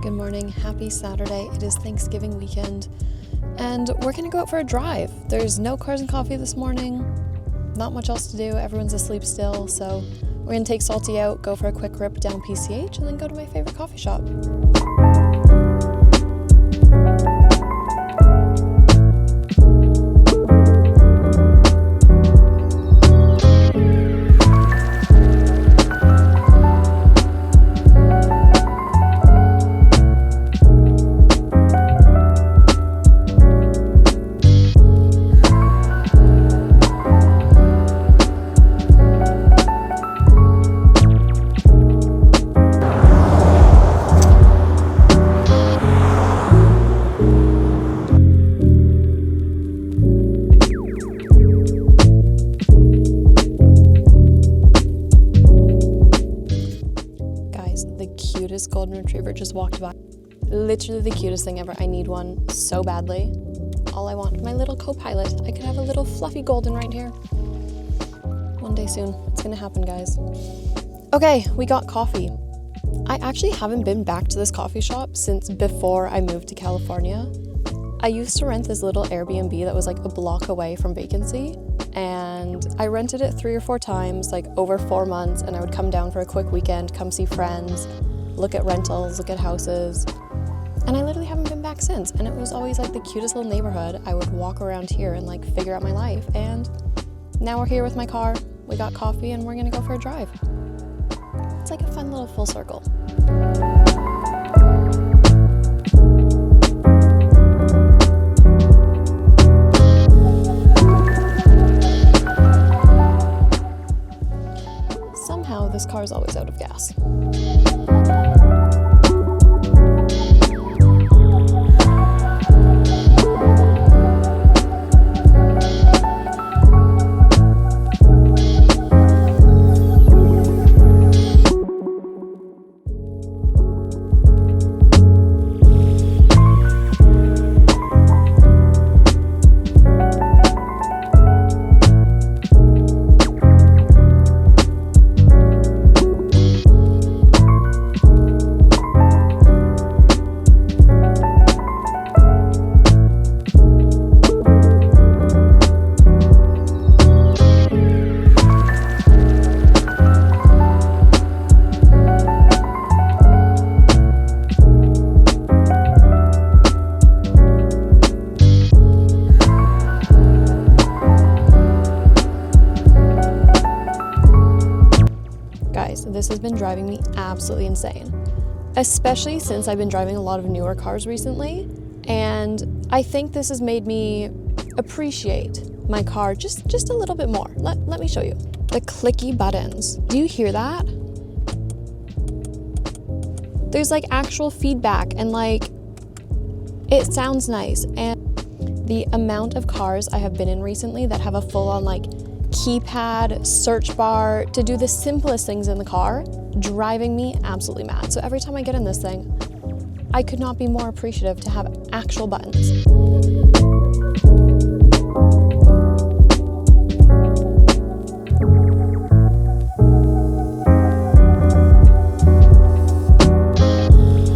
Good morning, happy Saturday. It is Thanksgiving weekend and we're gonna go out for a drive. There's no cars and coffee this morning, not much else to do, everyone's asleep still, so we're gonna take Salty out, go for a quick rip down PCH, and then go to my favorite coffee shop. The cutest golden retriever just walked by. Literally the cutest thing ever. I need one so badly. All I want, my little co-pilot. I could have a little fluffy golden right here. One day soon. It's gonna happen, guys. Okay, we got coffee. I actually haven't been back to this coffee shop since before I moved to California. I used to rent this little Airbnb that was like a block away from vacancy, and I rented it 3 or 4 times, like over 4 months, and I would come down for a quick weekend, come see friends, look at rentals, look at houses, and I literally haven't been back since, and it was always like the cutest little neighborhood. I would walk around here and like figure out my life, and now we're here with my car, we got coffee, and we're gonna go for a drive. It's like a fun little full circle. Somehow this car is always out of gas. Guys, this has been driving me absolutely insane, especially since I've been driving a lot of newer cars recently, and I think this has made me appreciate my car just a little bit more. Let me show you. The clicky buttons. Do you hear that? There's like actual feedback, and like it sounds nice. And the amount of cars I have been in recently that have a full-on like keypad, search bar, to do the simplest things in the car, driving me absolutely mad. So every time I get in this thing, I could not be more appreciative to have actual buttons.